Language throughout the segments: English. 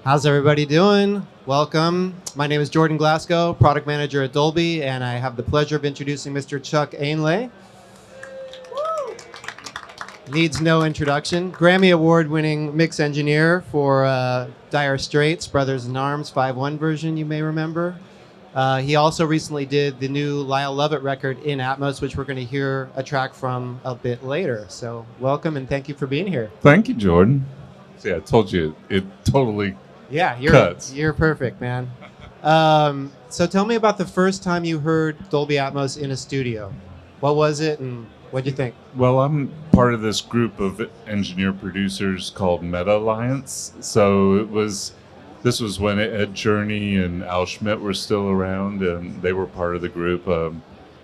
How's everybody doing? Welcome. My name is Jordan Glasgow, product manager at Dolby, and I have the pleasure of introducing Mr. Chuck Ainlay. Needs no introduction. Grammy Award-winning mix engineer for Dire Straits, Brothers in Arms 5.1 version, you may remember. He also recently did the new Lyle Lovett record in Atmos, which we're going to hear a track from a bit later. So welcome and thank you for being here. Thank you, Jordan. See, I told you it totally cuts. You're perfect, man. So tell me about the first time you heard Dolby Atmos in a studio. What was it and what'd you think? Well, I'm part of this group of engineer producers called Meta Alliance. So this was when Ed Cherney and Al Schmidt were still around, and they were part of the group.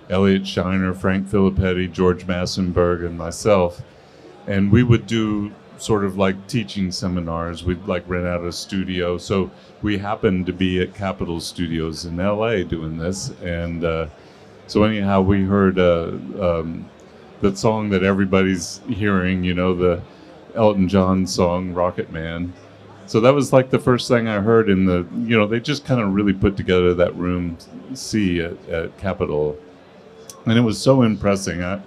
Elliot Shiner, Frank Filippetti, George Massenberg, and myself. And we would do sort of like teaching seminars. We'd like rent out a studio. So we happened to be at Capitol Studios in LA doing this. And so anyhow, we heard the song that everybody's hearing, you know, the Elton John song, Rocket Man. So that was like the first thing I heard in the, you know, they just kind of really put together that room C at Capitol. And it was so impressive.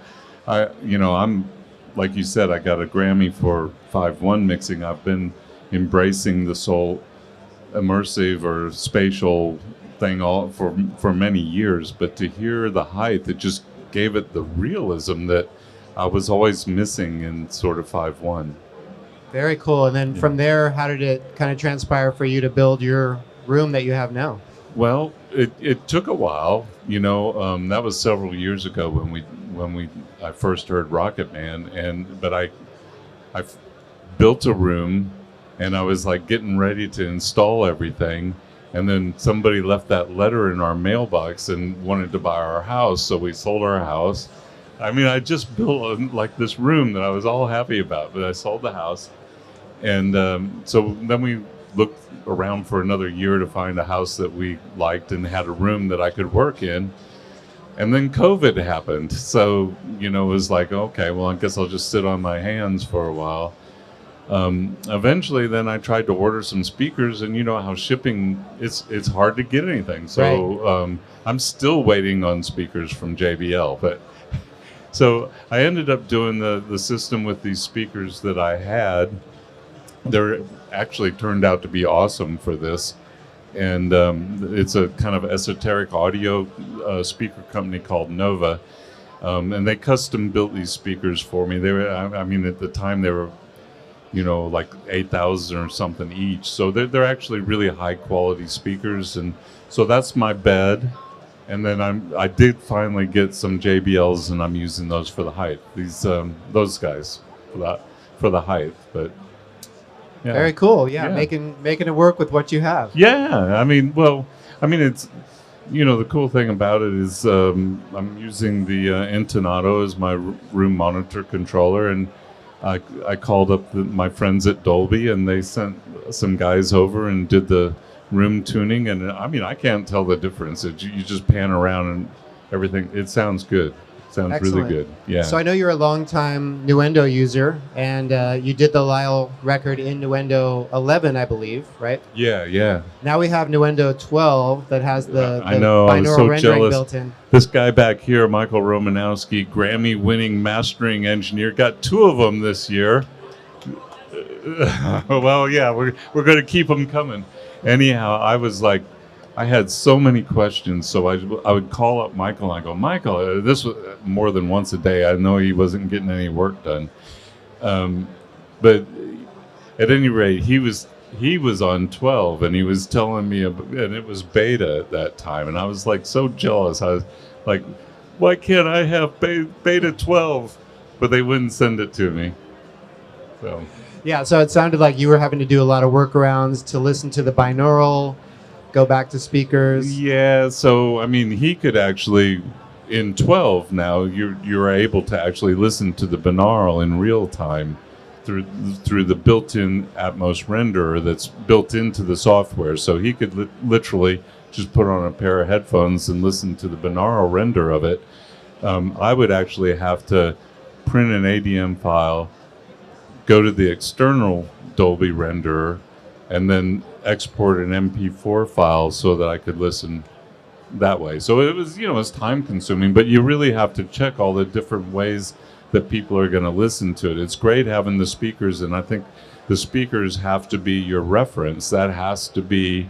I'm, like you said, I got a Grammy for 5.1 mixing. I've been embracing this whole immersive or spatial thing all for many years, but to hear the height, it just gave it the realism that I was always missing in sort of 5.1. Very cool. And then from there, how did it kind of transpire for you to build your room that you have now? Well, it took a while. You know, that was several years ago when I first heard Rocket Man, but I built a room, and I was like getting ready to install everything, and then somebody left that letter in our mailbox and wanted to buy our house, so we sold our house. I mean, I just built like this room that I was all happy about, but I sold the house, and so then we looked around for another year to find a house that we liked and had a room that I could work in. And then COVID happened. So, you know, it was like, okay, well, I guess I'll just sit on my hands for a while. Eventually, then I tried to order some speakers, and you know how shipping, it's hard to get anything. So right. I'm still waiting on speakers from JBL. But so I ended up doing the system with these speakers that I had. They're actually turned out to be awesome for this. And it's a kind of esoteric audio speaker company called Nova, and they custom built these speakers for me. They were, I mean, at the time they were, you know, like 8,000 or something each. So they're actually really high quality speakers, and so that's my bed. And then I did finally get some JBLs, and I'm using those for the height. Those guys for the height, but. Yeah. Very cool. Yeah, making it work with what you have. Yeah, I mean, it's, you know, the cool thing about it is I'm using the Intonato as my room monitor controller, and I called up my friends at Dolby, and they sent some guys over and did the room tuning, and I mean, I can't tell the difference. You just pan around and everything. It sounds good. Sounds Excellent. Really good. Yeah. So I know you're a longtime Nuendo user, and you did the Lyle record in Nuendo 11, I believe, right? Yeah. Now we have Nuendo 12 that has the binaural rendering jealous. built in. This guy back here, Michael Romanowski, Grammy-winning mastering engineer, got 2 of them this year. Well, yeah, we're going to keep them coming. Anyhow, I was like, I had so many questions, so I would call up Michael and I go, Michael, this was more than once a day. I know he wasn't getting any work done. But at any rate, he was on 12, and he was telling me, and it was beta at that time, and I was like so jealous. I was like, why can't I have beta 12? But they wouldn't send it to me. So. Yeah, so it sounded like you were having to do a lot of workarounds to listen to the binaural, go back to speakers. Yeah, so I mean, he could actually, in 12 now, you're able to actually listen to the binaural in real time through the built-in Atmos renderer that's built into the software. So he could literally just put on a pair of headphones and listen to the binaural render of it. I would actually have to print an ADM file, go to the external Dolby renderer, and then export an MP4 file so that I could listen that way. So it was, it's time consuming, but you really have to check all the different ways that people are going to listen to it. It's great having the speakers, and I think the speakers have to be your reference. That has to be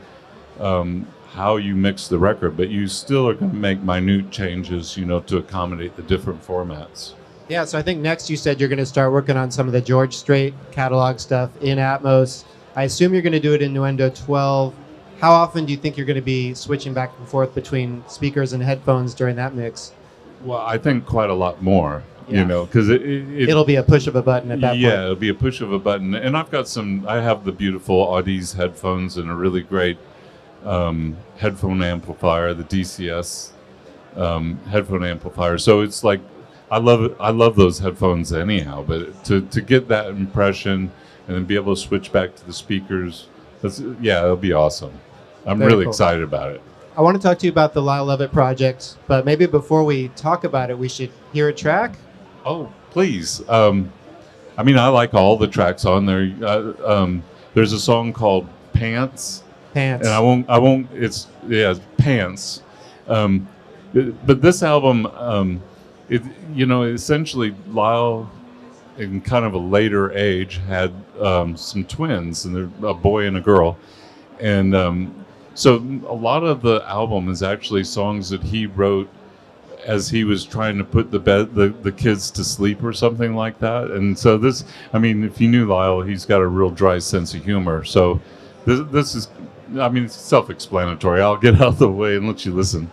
how you mix the record, but you still are going to make minute changes, to accommodate the different formats. Yeah, so I think next you said you're going to start working on some of the George Strait catalog stuff in Atmos. I assume you're going to do it in Nuendo 12. How often do you think you're going to be switching back and forth between speakers and headphones during that mix? Well, I think quite a lot more, because it'll be a push of a button at that point. Yeah, it'll be a push of a button. And I have the beautiful Audis headphones and a really great headphone amplifier, the DCS headphone amplifier. So it's like, I love those headphones anyhow, but to get that impression and then be able to switch back to the speakers, it'll be awesome. I'm Very really cool. excited about it. I want to talk to you about the Lyle Lovett project, but maybe before we talk about it, we should hear a track. Oh, please. I like all the tracks on there. There's a song called Pants. Pants. And I won't, it's Pants. But this album, essentially Lyle, in kind of a later age, had some twins, and they're a boy and a girl. And so a lot of the album is actually songs that he wrote as he was trying to put the kids to sleep or something like that. And so this, if you knew Lyle, he's got a real dry sense of humor. So this is, it's self-explanatory. I'll get out of the way and let you listen.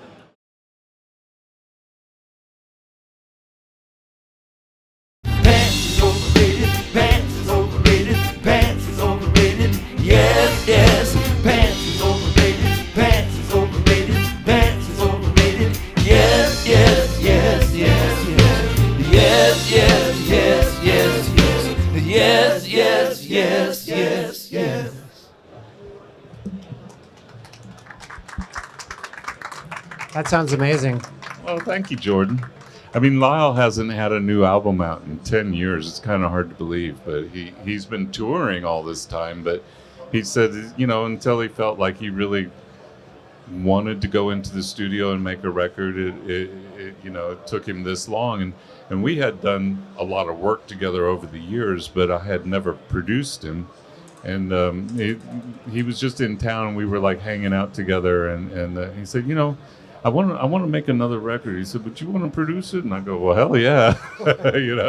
That sounds amazing. Well, thank you, Jordan. Lyle hasn't had a new album out in 10 years. It's kind of hard to believe, but he's been touring all this time. But he said, until he felt like he really wanted to go into the studio and make a record, it took him this long. And we had done a lot of work together over the years, but I had never produced him. And he was just in town, and we were like hanging out together. And he said, I want to make another record. He said, but you want to produce it? And I go, well, hell yeah.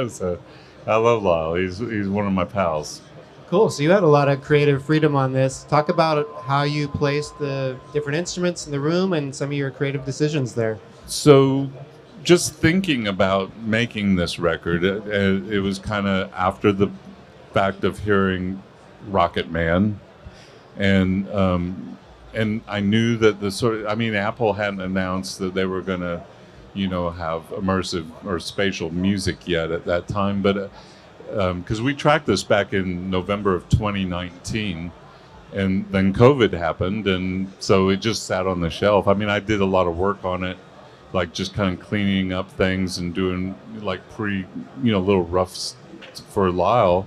So I love Lyle. He's one of my pals. Cool. So you had a lot of creative freedom on this. Talk about how you placed the different instruments in the room and some of your creative decisions there. So just thinking about making this record, it was kind of after the fact of hearing Rocket Man. And I knew that Apple hadn't announced that they were going to, have immersive or spatial music yet at that time. But because we tracked this back in November of 2019, and then COVID happened, and so it just sat on the shelf. I did a lot of work on it, like just kind of cleaning up things and doing like little roughs for Lyle.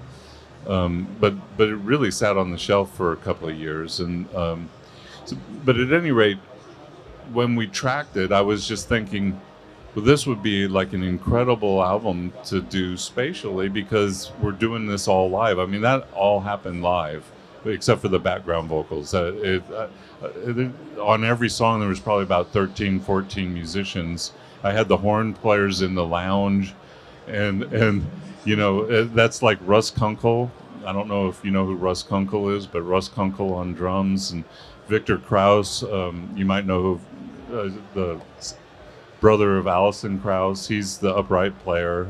But it really sat on the shelf for a couple of years, and. But at any rate, when we tracked it, I was just thinking, well, this would be like an incredible album to do spatially because we're doing this all live. That all happened live, except for the background vocals. On every song, there was probably about 13, 14 musicians. I had the horn players in the lounge, and that's like Russ Kunkel. I don't know if you know who Russ Kunkel is, but Russ Kunkel on drums, and Victor Krause, you might know the brother of Alison Krause. He's the upright player.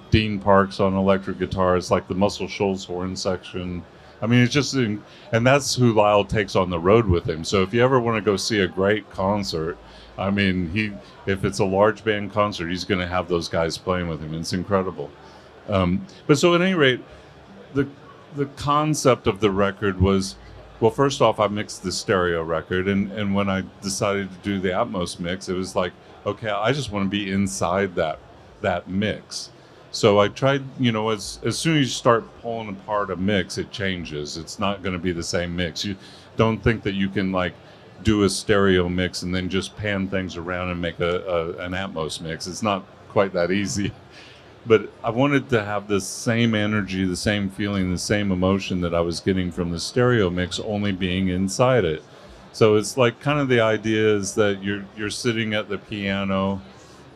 Dean Parks on electric guitar. It's like the Muscle Shoals horn section. It's just, and that's who Lyle takes on the road with him. So if you ever want to go see a great concert, if it's a large band concert, he's going to have those guys playing with him. It's incredible. But so at any rate, the concept of the record was, well, first off, I mixed the stereo record, and when I decided to do the Atmos mix, it was like, okay, I just want to be inside that mix. So I tried, as soon as you start pulling apart a mix, it changes. It's not going to be the same mix. You don't think that you can like do a stereo mix and then just pan things around and make an Atmos mix. It's not quite that easy. But I wanted to have the same energy, the same feeling, the same emotion that I was getting from the stereo mix, only being inside it. So it's like kind of the idea is that you're sitting at the piano.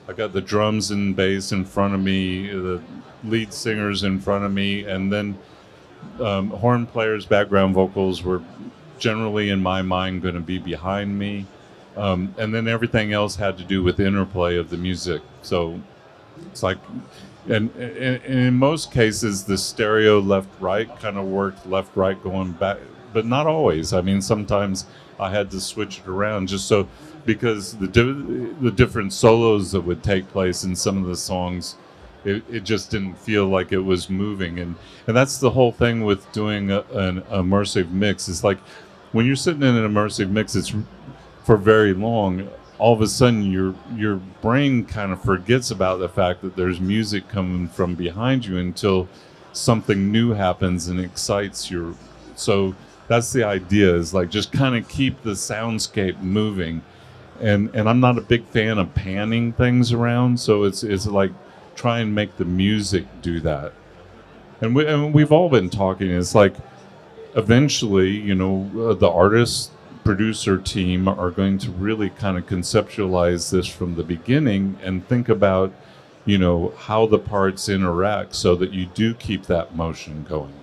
I got the drums and bass in front of me, the lead singers in front of me, and then horn players, background vocals were generally in my mind going to be behind me. And then everything else had to do with interplay of the music. So it's like, and in most cases, the stereo left-right kind of worked left-right going back, but not always. I mean, sometimes I had to switch it around just so, because the different solos that would take place in some of the songs, it just didn't feel like it was moving. And that's the whole thing with doing an immersive mix. It's like when you're sitting in an immersive mix, it's for very long, all of a sudden your brain kind of forgets about the fact that there's music coming from behind you until something new happens and excites your. So that's the idea, is like just kind of keep the soundscape moving. And I'm not a big fan of panning things around, so it's like try and make the music do that. And we've all been talking. It's like eventually, the artist producer team are going to really kind of conceptualize this from the beginning and think about, how the parts interact so that you do keep that motion going.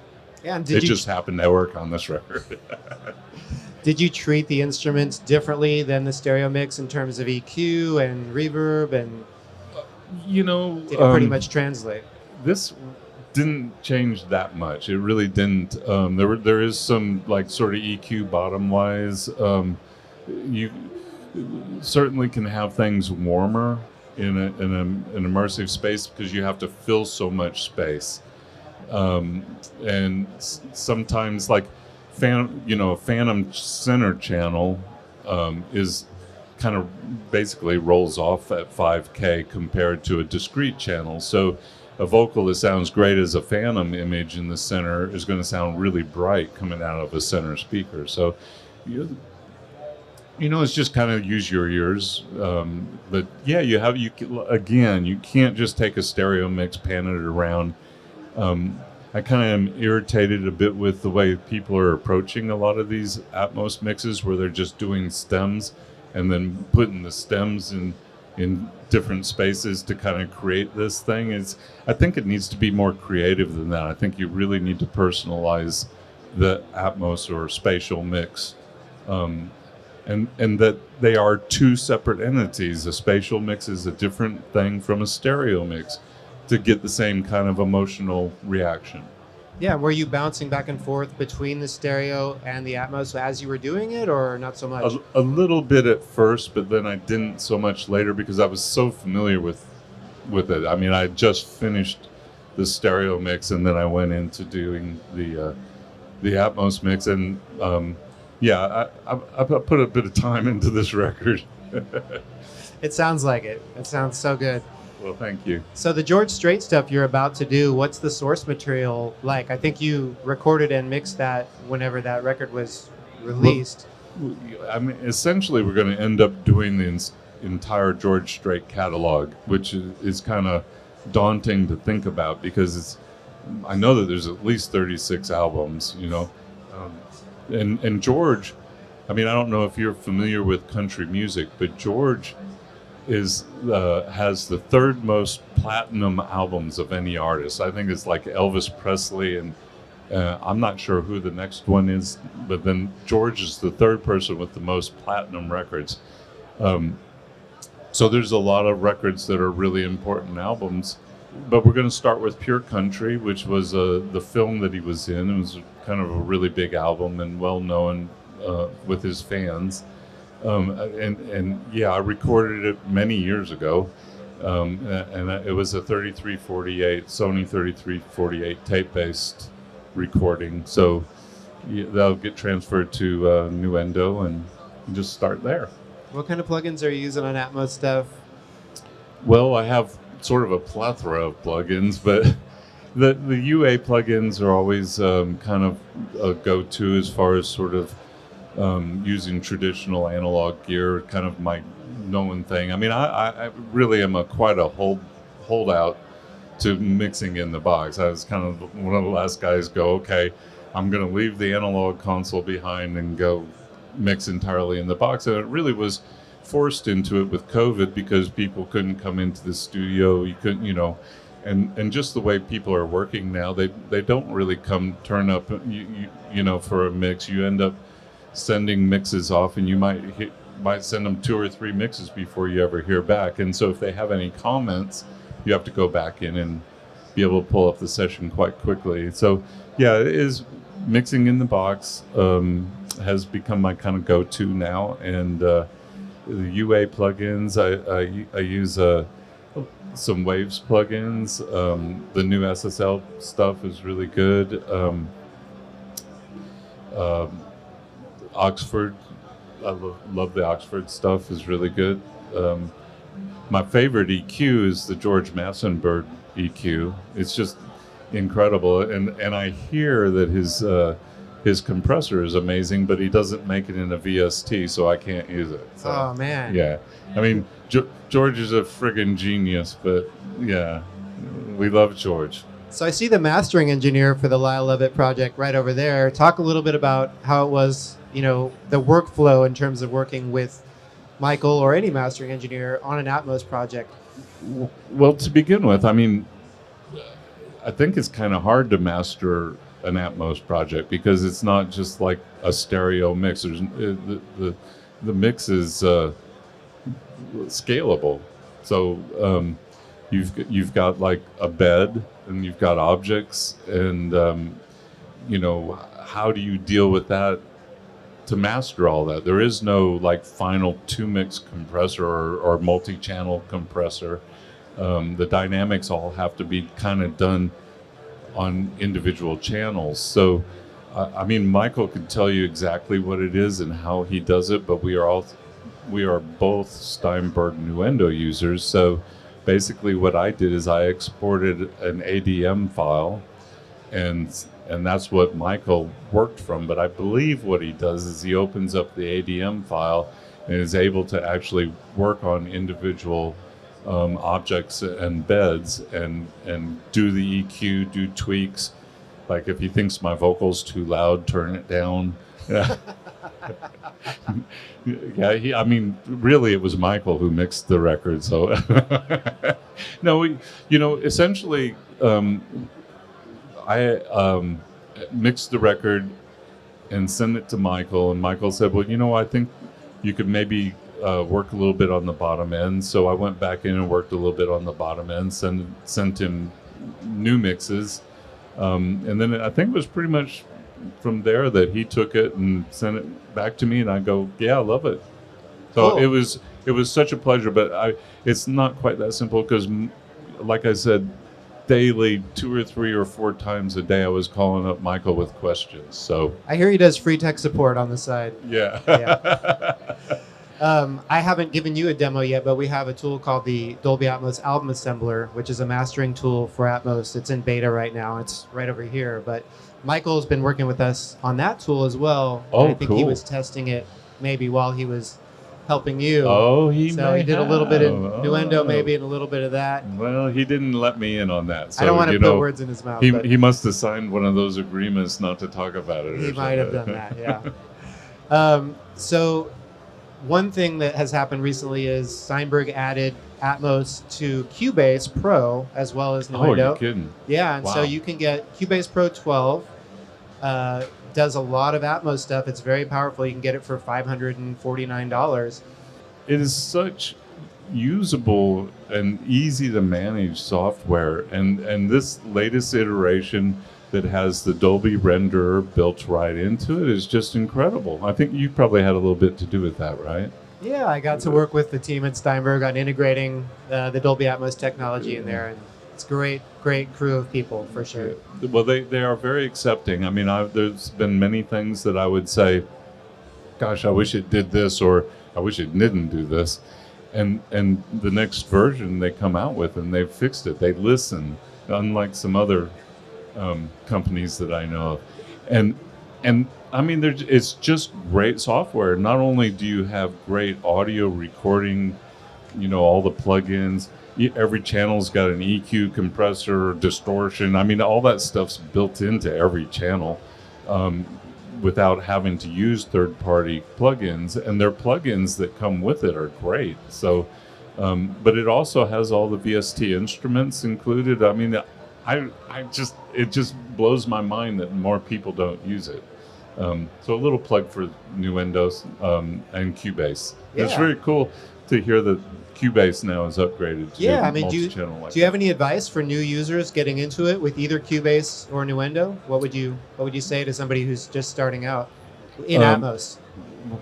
Yeah, and it just happened to work on this record. Did you treat the instruments differently than the stereo mix in terms of EQ and reverb, and did it pretty much translate? This didn't change that much. It really didn't. There is some like sort of EQ bottom wise. You certainly can have things warmer in an immersive space because you have to fill so much space. And sometimes like a phantom center channel is kind of basically rolls off at 5K compared to a discrete channel. So a vocal that sounds great as a phantom image in the center is going to sound really bright coming out of a center speaker. So, it's just kind of use your ears. But yeah, you can't just take a stereo mix, pan it around. I kind of am irritated a bit with the way people are approaching a lot of these Atmos mixes where they're just doing stems and then putting the stems in different spaces to kind of create this thing. I think it needs to be more creative than that. I think you really need to personalize the Atmos or spatial mix. And that they are two separate entities. A spatial mix is a different thing from a stereo mix to get the same kind of emotional reaction. Yeah, were you bouncing back and forth between the stereo and the Atmos as you were doing it, or not so much? A little bit at first, but then I didn't so much later because I was so familiar with it. I mean, I just finished the stereo mix and then I went into doing the Atmos mix, and I put a bit of time into this record. It sounds like it. It sounds so good. Well, thank you. So the George Strait stuff you're about to do, what's the source material like? I think you recorded and mixed that whenever that record was released. Well, I mean, essentially, we're going to end up doing the entire George Strait catalog, which is kind of daunting to think about because I know that there's at least 36 albums, and George, I mean, I don't know if you're familiar with country music, but George has the third most platinum albums of any artist. I think it's like Elvis Presley, and I'm not sure who the next one is, but then George is the third person with the most platinum records. So there's a lot of records that are really important albums, but we're going to start with Pure Country, which was the film that he was in. It was kind of a really big album and well known with his fans. I recorded it many years ago, and it was a 3348 Sony 3348 tape-based recording. So that'll get transferred to Nuendo and just start there. What kind of plugins are you using on Atmos stuff? Well, I have sort of a plethora of plugins, but the UA plugins are always kind of a go-to as far as sort of using traditional analog gear, kind of my known thing. I mean, I really am quite a holdout to mixing in the box. I was kind of one of the last guys go, okay, I'm going to leave the analog console behind and go mix entirely in the box. And it really was forced into it with COVID because people couldn't come into the studio. You couldn't, and just the way people are working now, they don't really turn up, for a mix. You end up sending mixes off, and you might send them 2 or 3 mixes before you ever hear back. And so if they have any comments, you have to go back in and be able to pull up the session quite quickly. So yeah, it is mixing in the box has become my kind of go-to now. And the UA plugins, I use some Waves plugins. The new SSL stuff is really good. Oxford, I love the Oxford stuff, is really good. My favorite EQ is the George Massenburg EQ. It's just incredible, and I hear that his compressor is amazing, but he doesn't make it in a VST, so I can't use it. So, oh man. Yeah, I mean George is a friggin' genius, but yeah, we love George. So I see the mastering engineer for the Lyle Lovett project right over there. Talk a little bit about how it was, the workflow in terms of working with Michael or any mastering engineer on an Atmos project. Well, to begin with, I mean, I think it's kind of hard to master an Atmos project because it's not just like a stereo mix. The mix is scalable. So you've got like a bed and you've got objects, and how do you deal with that to master all that? There is no like final 2-mix compressor or multi-channel compressor. The dynamics all have to be kind of done on individual channels. So, I mean, Michael could tell you exactly what it is and how he does it, but we are both Steinberg Nuendo users. So basically what I did is I exported an ADM file, and that's what Michael worked from. But I believe what he does is he opens up the ADM file and is able to actually work on individual objects and beds and do the EQ, do tweaks. Like if he thinks my vocal's too loud, turn it down. Yeah. Yeah, I mean, really, it was Michael who mixed the record. So, no, essentially, I mixed the record and sent it to Michael, and Michael said, well, I think you could maybe work a little bit on the bottom end. So I went back in and worked a little bit on the bottom end, sent him new mixes, and then I think it was pretty much from there that he took it and sent it back to me, and I go, yeah, I love it. So cool. It was such a pleasure, but it's not quite that simple because, like I said, daily 2 or 3 or 4 times a day I was calling up Michael with questions. So I hear he does free tech support on the side. Yeah. I haven't given you a demo yet, but we have a tool called the Dolby Atmos Album Assembler, which is a mastering tool for Atmos. It's in beta right now. It's right over here, but Michael's been working with us on that tool as well. Oh, I think cool. He was testing it maybe while he was helping you. Oh, he did a little bit in Nuendo, maybe, and a little bit of that. Well, he didn't let me in on that. So, I don't want to put words in his mouth. He must have signed one of those agreements not to talk about it. He might have done that, yeah. So one thing that has happened recently is Steinberg added Atmos to Cubase Pro as well as Nuendo. Oh, you're kidding. Yeah, and so you can get Cubase Pro 12. Does a lot of Atmos stuff. It's very powerful. You can get it for $549. It is such usable and easy to manage software, and this latest iteration that has the Dolby renderer built right into it is just incredible. I think you probably had a little bit to do with that, right? Yeah, I got to work with the team at Steinberg on integrating the Dolby Atmos technology in there, and it's great crew of people for sure. Well, they are very accepting. I mean, there's been many things that I would say, gosh, I wish it did this, or I wish it didn't do this. and the next version they come out with, and they've fixed it. They listen, unlike some other companies that I know of, and I mean, it's just great software. Not only do you have great audio recording, all the plugins. Every channel's got an EQ, compressor, distortion. I mean, all that stuff's built into every channel without having to use third-party plugins. And their plugins that come with it are great. So, but it also has all the VST instruments included. I mean, it just blows my mind that more people don't use it. So a little plug for Nuendo and Cubase. Yeah. It's very cool to hear that Cubase now is upgraded to Yeah, I mean, do multi-channel like you have any advice for new users getting into it with either Cubase or Nuendo? What would you say to somebody who's just starting out in Atmos?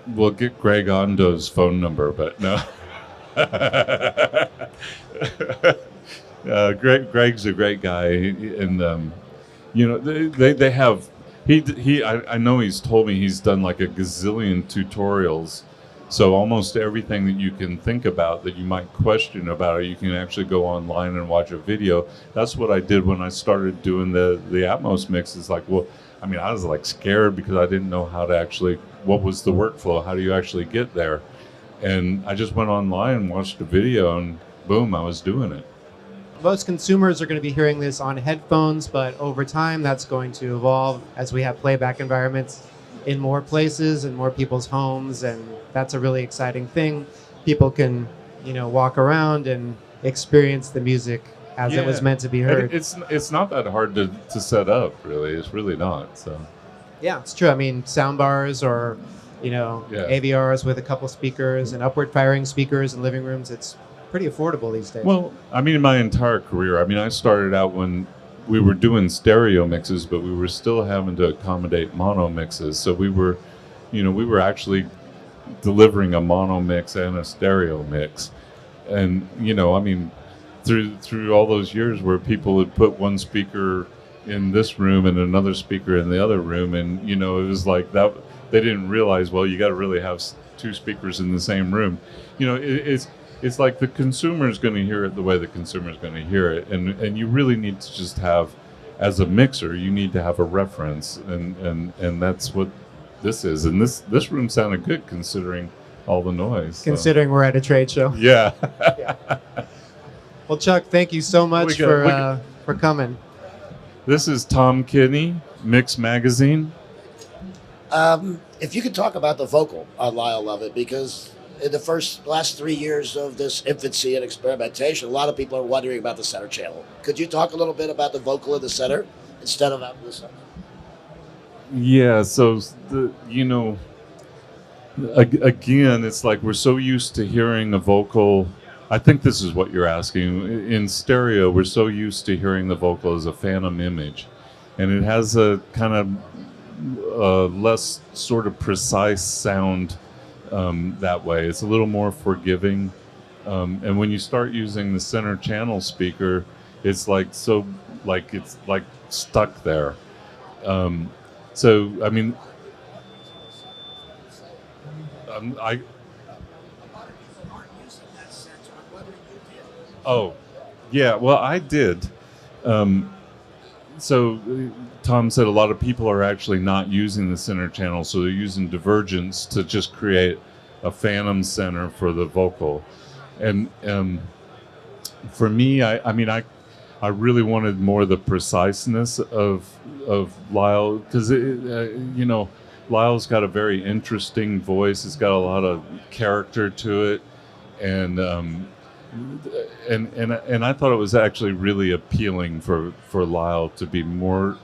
We'll get Greg Ondo's phone number, but no. Greg's a great guy, and they have I know he's told me he's done like a gazillion tutorials. So almost everything that you can think about that you might question about it, you can actually go online and watch a video. That's what I did when I started doing the Atmos mixes. Like, well, I mean, I was like scared because I didn't know how to actually, what was the workflow? How do you actually get there? And I just went online and watched a video, and boom, I was doing it. Most consumers are going to be hearing this on headphones, but over time that's going to evolve as we have playback environments in more places and more people's homes, and that's a really exciting thing. People can, walk around and experience the music as it was meant to be heard. And it's not that hard to set up, really. It's really not. So yeah, it's true. I mean, sound bars or AVRs with a couple speakers and upward firing speakers in living rooms. It's pretty affordable these days. Well, I mean, my entire career. I mean, I started out when we were doing stereo mixes, but we were still having to accommodate mono mixes. So we were actually delivering a mono mix and a stereo mix. And, I mean, through all those years where people would put one speaker in this room and another speaker in the other room, and, it was like that, they didn't realize, well, you got to really have two speakers in the same room. It's like the consumer is going to hear it the way the consumer is going to hear it. And you really need to just have, as a mixer, you need to have a reference. And that's what this is. And this room sounded good considering all the noise. Considering we're at a trade show. Yeah. Yeah. Well, Chuck, thank you so much for coming. This is Tom Kinney, Mix Magazine. If you could talk about the vocal on Lyle Lovett, because in the last 3 years of this infancy and experimentation, a lot of people are wondering about the center channel. Could you talk a little bit about the vocal in the center instead of out in the center? Yeah, so again, it's like we're so used to hearing a vocal. I think this is what you're asking. In stereo, we're so used to hearing the vocal as a phantom image, and it has a kind of less sort of precise sound that way. It's a little more forgiving, and when you start using the center channel speaker, it's it's like stuck there. So I mean, Oh, yeah. Well, I did. So Tom said a lot of people are actually not using the center channel, so they're using divergence to just create a phantom center for the vocal. And for me, I really wanted more of the preciseness of Lyle, because Lyle's got a very interesting voice. It's got a lot of character to it, and I thought it was actually really appealing for Lyle to be more.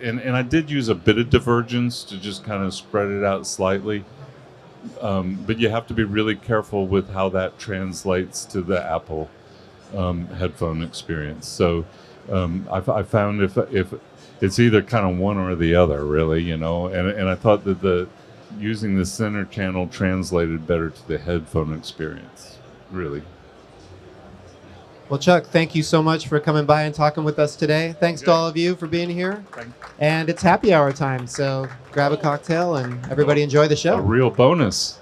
And I did use a bit of divergence to just kind of spread it out slightly, but you have to be really careful with how that translates to the Apple headphone experience. So I found if it's either kind of one or the other, really, and I thought that using the center channel translated better to the headphone experience, really. Well, Chuck, thank you so much for coming by and talking with us today. Thanks to all of you for being here. And it's happy hour time, so grab a cocktail and everybody enjoy the show. A real bonus.